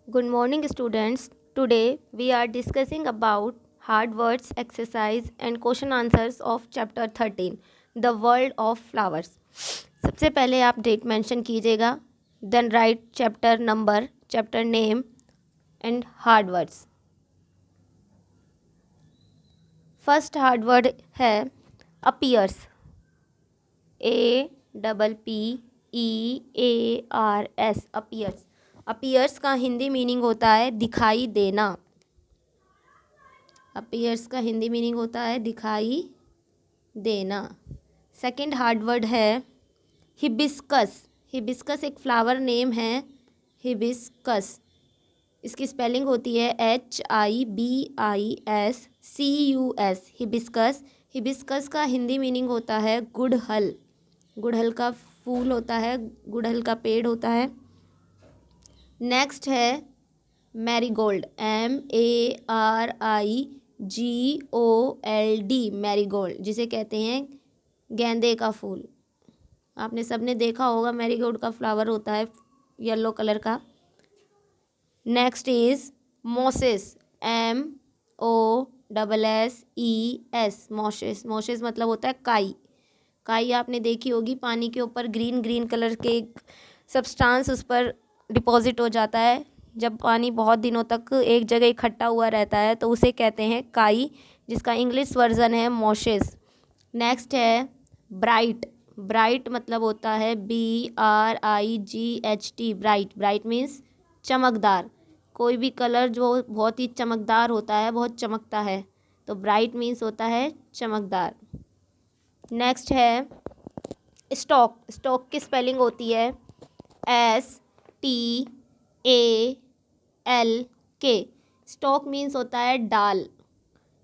Good morning, students. Today we are discussing about hard words exercise and question answers of chapter 13, The World of Flowers. सबसे पहले आप date mention कीजिएगा, then write chapter number, chapter name and hard words. First hard word है appears. APPEARS appears. Appears का Hindi meaning होता है दिखाई देना. अपीयर्स का हिंदी मीनिंग होता है दिखाई देना. सेकंड हार्ड वर्ड है हिबिस्कस. हिबिस्कस एक फ्लावर नेम है. हिबिस्कस इसकी स्पेलिंग होती है HIBISCUS. हिबिस्कस. हिबिस्कस का हिंदी मीनिंग होता है गुड़हल. गुड़हल का फूल होता है, गुड़हल का पेड़ होता है. नेक्स्ट है मैरीगोल्ड. MARIGOLD मैरीगोल्ड, जिसे कहते हैं गेंदे का फूल. आपने सबने देखा होगा मैरीगोल्ड का फ्लावर होता है येलो कलर का. Next is Moses. MOSSES Moses. Moses मतलब होता है काई. काई आपने देखी होगी, पानी के ऊपर ग्रीन ग्रीन कलर के सब्सटेंस उस पर डिपॉजिट हो जाता है. जब पानी बहुत दिनों तक एक जगह इकट्ठा हुआ रहता है तो उसे कहते हैं काई, जिसका इंग्लिश वर्जन है मोसेस. नेक्स्ट है ब्राइट. ब्राइट मतलब होता है BRIGHT ब्राइट. ब्राइट मीन्स चमकदार. कोई भी कलर जो बहुत ही चमकदार होता है, बहुत चमकता है, तो ब्राइट मीन्स होता है चमकदार. नेक्स्ट है स्टॉक. स्टॉक की स्पेलिंग होती है STALK. स्टॉक मीन्स होता है डाल.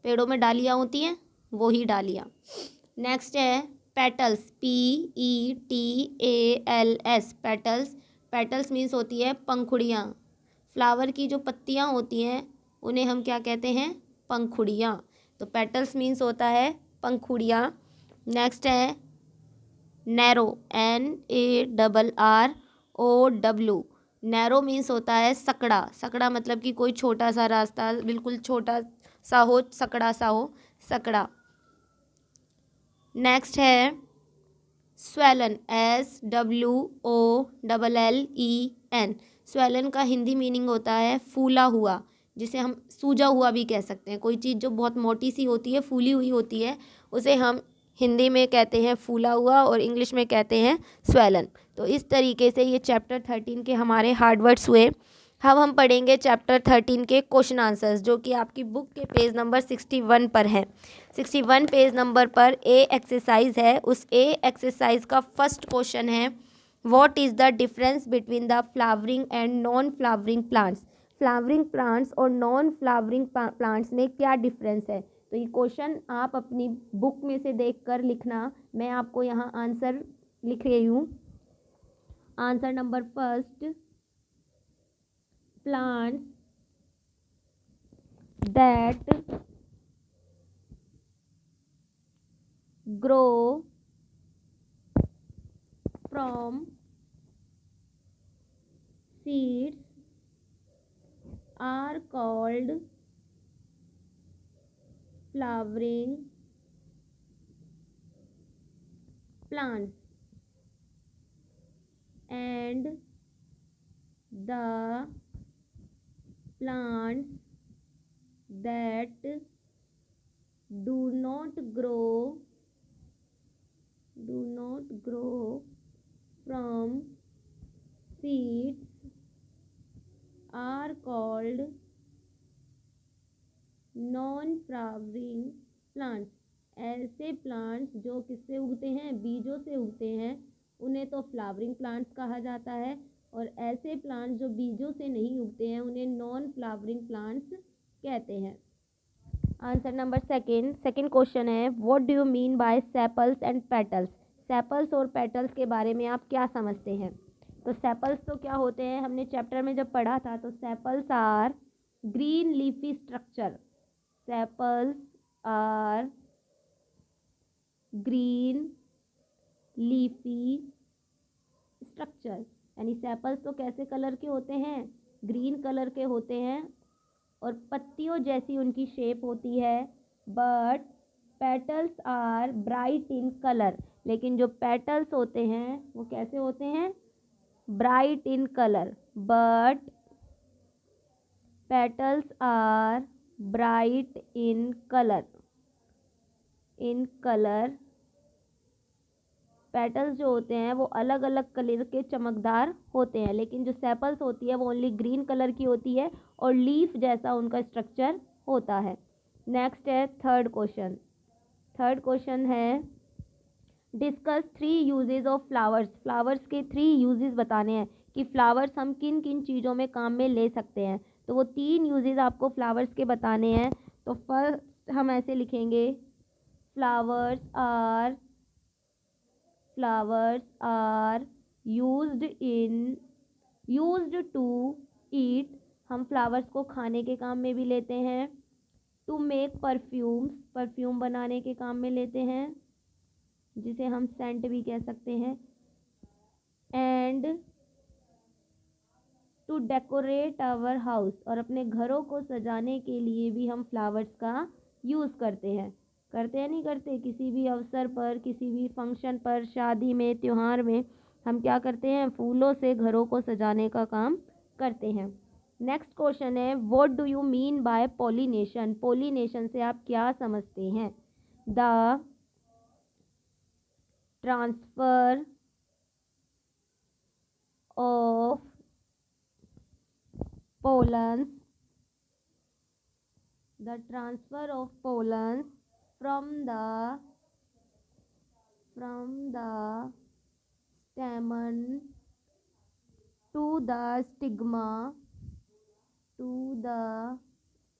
पेड़ों में डालियाँ होती हैं, वो ही डालियाँ. नेक्स्ट है petals. PETALS petals. Petals means होती है पंखुड़ियाँ. फ्लावर की जो पत्तियाँ होती हैं उन्हें हम क्या कहते हैं? पंखुड़ियाँ. तो पेटल्स मीन्स होता है पंखुड़ियाँ. नेक्स्ट है नैरो. NARROW. नैरो मीन्स होता है सकड़ा. सकड़ा मतलब कि कोई छोटा सा रास्ता, बिल्कुल छोटा सा हो, सकड़ा सा हो, सकड़ा. नेक्स्ट है स्वेलन. SWOLLEN. स्वेलन का हिंदी मीनिंग होता है फूला हुआ, जिसे हम सूजा हुआ भी कह सकते हैं. कोई चीज़ जो बहुत मोटी सी होती है, फूली हुई होती है, उसे हम हिंदी में कहते हैं फूला हुआ और इंग्लिश में कहते हैं स्वेलन. तो इस तरीके से ये चैप्टर 13 के हमारे हार्ड वर्ड्स हुए. अब हम पढ़ेंगे चैप्टर 13 के क्वेश्चन आंसर्स, जो कि आपकी बुक के पेज नंबर 61 पर है. 61 पेज नंबर पर ए एक्सरसाइज है. उस ए एक्सरसाइज का फर्स्ट क्वेश्चन है what is the difference between the flowering and non flowering plants. Flowering plants और नॉन फ्लावरिंग प्लांट्स में क्या डिफरेंस है. तो ये क्वेश्चन आप अपनी बुक में से देखकर लिखना. मैं आपको यहाँ आंसर लिख रही हूँ. Answer number first, plants that grow from seeds are called flowering plants, and the plants that do not grow from seeds are called non flowering plants. ऐसे प्लांट्स जो किससे उगते हैं? बीजों से उगते हैं, उन्हें तो फ्लावरिंग प्लांट्स कहा जाता है. और ऐसे प्लांट्स जो बीजों से नहीं उगते हैं उन्हें नॉन फ्लावरिंग प्लांट्स कहते हैं. आंसर नंबर सेकंड क्वेश्चन है what do you mean by sepals and petals. Sepals और पेटल्स के बारे में आप क्या समझते हैं? तो सेपल्स तो क्या होते हैं, हमने चैप्टर में जब पढ़ा था, तो sepals are green leafy structure. Sepals are green leafy structure. यानी सेपल्स तो कैसे कलर के होते हैं? ग्रीन कलर के होते हैं और पत्तियों जैसी उनकी शेप होती है, but petals are bright in colour, लेकिन जो पेटल्स होते हैं वो कैसे होते हैं, bright in colour, but petals are bright in colour, petals जो होते हैं वो अलग अलग कलर के चमकदार होते हैं, लेकिन जो सेपल्स होती है वो ओनली ग्रीन कलर की होती है और लीफ जैसा उनका स्ट्रक्चर होता है। नेक्स्ट है थर्ड क्वेश्चन है discuss 3 uses of flowers. Flowers के 3 यूजेस बताने हैं कि फ्लावर्स हम किन किन चीज़ों में काम में ले सकते हैं। तो वो 3 यूजेस आपको फ्लावर्स के बताने हैं। तो फर्स्ट हम ऐसे लिखेंगे, flowers are used to eat, हम फ्लावर्स को खाने के काम में भी लेते हैं। टू मेक परफ्यूम बनाने के काम में लेते हैं, जिसे हम सेंट भी कह सकते हैं। And to decorate our house, और अपने घरों को सजाने के लिए भी हम फ्लावर्स का यूज़ करते हैं नहीं करते, किसी भी अवसर पर, किसी भी फंक्शन पर, शादी में, त्योहार में हम क्या करते हैं, फूलों से घरों को सजाने का काम करते हैं। नेक्स्ट क्वेश्चन है what do you mean by pollination. Pollination से आप क्या समझते हैं। The transfer of pollens from the stamen to the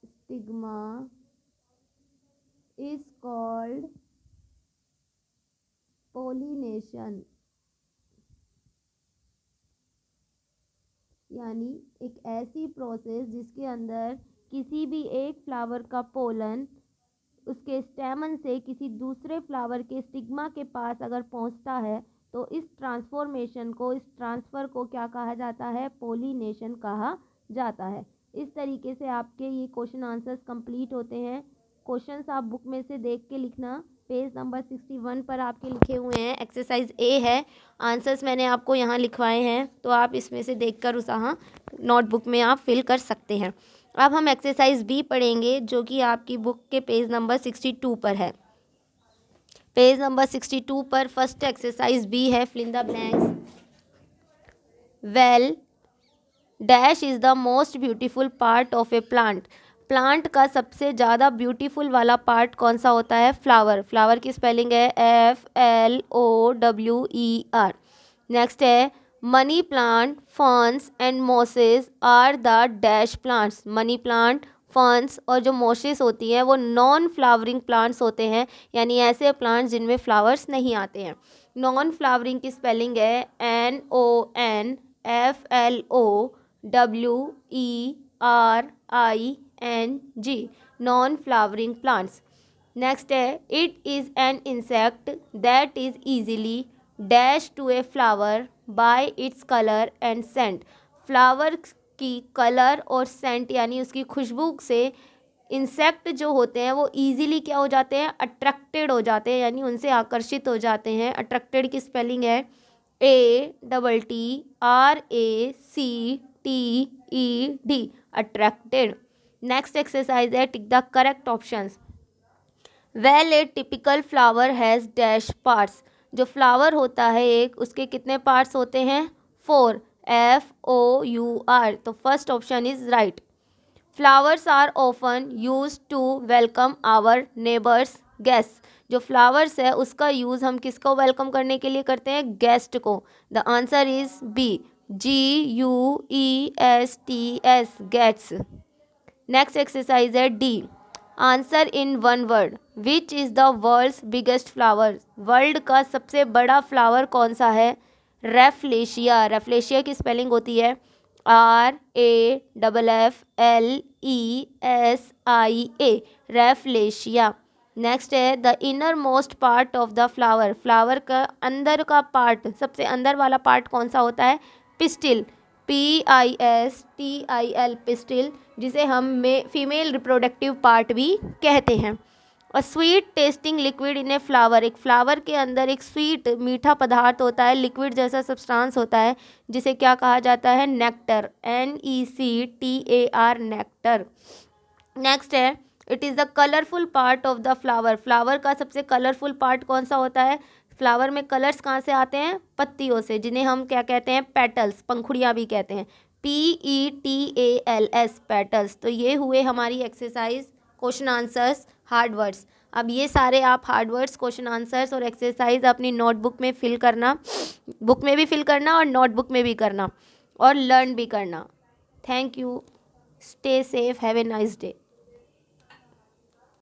stigma is called pollination। यानी एक ऐसी प्रोसेस जिसके अंदर किसी भी एक फ्लावर का पोलन उसके स्टेमन से किसी दूसरे फ्लावर के स्टिग्मा के पास अगर पहुंचता है तो इस ट्रांसफ़र को क्या कहा जाता है, पोलिनेशन कहा जाता है। इस तरीके से आपके ये क्वेश्चन आंसर्स कंप्लीट होते हैं। क्वेश्चंस आप बुक में से देख के लिखना। पेज नंबर 61 पर आपके लिखे हुए हैं, एक्सरसाइज ए है, आंसर्स मैंने आपको यहाँ लिखवाए हैं, तो आप इसमें से देखकर उस नोटबुक में आप फिल कर सकते हैं। अब हम एक्सरसाइज बी पढ़ेंगे जो कि आपकी बुक के पेज नंबर 62 पर है। पेज नंबर 62 पर फर्स्ट एक्सरसाइज बी है, fill in the blanks. Well dash is the most beautiful part of a plant. Plant का सबसे ज़्यादा ब्यूटीफुल वाला पार्ट कौन सा होता है, फ्लावर की स्पेलिंग है FLOWER। नेक्स्ट है money plant, ferns and mosses are the dash plants. Money plant, ferns और जो मॉसेस होती हैं वो नॉन फ्लावरिंग प्लांट्स होते हैं, यानी ऐसे प्लांट्स जिनमें फ्लावर्स नहीं आते हैं। नॉन फ्लावरिंग की स्पेलिंग है NONFLOWERING, non flowering plants. Next है it is an insect that is easily dash to a flower by its colour and scent. Flower की कलर और सेंट यानी उसकी खुशबू से इंसेक्ट जो होते हैं वो ईजिली क्या हो जाते हैं, अट्रैक्टेड हो जाते हैं, यानी उनसे आकर्षित हो जाते हैं। अट्रैक्टेड की स्पेलिंग है ATTRACTED, अट्रैक्टेड। नेक्स्ट एक्सरसाइज है tick the correct options. Well A typical flower has dash parts. जो फ्लावर होता है एक, उसके कितने पार्ट्स होते हैं, 4, FOUR। तो first option is right. Flowers are often use to welcome our neighbours guest. जो फ्लावर्स है उसका यूज़ हम किसको वेलकम करने के लिए करते हैं, गेस्ट को। The answer is B, GUESTS, gates. Next exercise है D, answer in one word. Which is the world's biggest flower. World का सबसे बड़ा फ्लावर कौन सा है, रेफ्लेशिया। रेफ्लेशिया की स्पेलिंग होती है RAFFLESIA, रेफ्लेशिया। नेक्स्ट है the inner most part of the flower. Flower का अंदर का पार्ट, सबसे अंदर वाला पार्ट कौन सा होता है, पिस्टिल। PISTIL पिस्टिल, जिसे हम फीमेल रिप्रोडक्टिव पार्ट भी कहते हैं। A sweet testing liquid in a flower, एक फ्लावर के अंदर एक स्वीट मीठा पदार्थ होता है, लिक्विड जैसा सब्सटेंस होता है, जिसे क्या कहा जाता है? Nectar, NECTAR, nectar. नेक्स्ट है, it is the colourful part of the flower, flower का सबसे कलरफुल पार्ट कौन सा होता है? फ्लावर में कलर्स कहाँ से आते हैं? पत्तियों से, जिन्हें हम क्या कहते हैं? पेटल्स, पंखुड़ियाँ भी कहते हैं, PETALS, पेटल्स। तो ये हुए हमारी exercise question answers hard words. अब ये सारे आप हार्ड वर्ड्स, क्वेश्चन आंसर्स और एक्सरसाइज अपनी नोटबुक में फिल करना, बुक में भी फिल करना और नोटबुक में भी करना, और लर्न भी करना। Thank you, stay safe, have a nice day.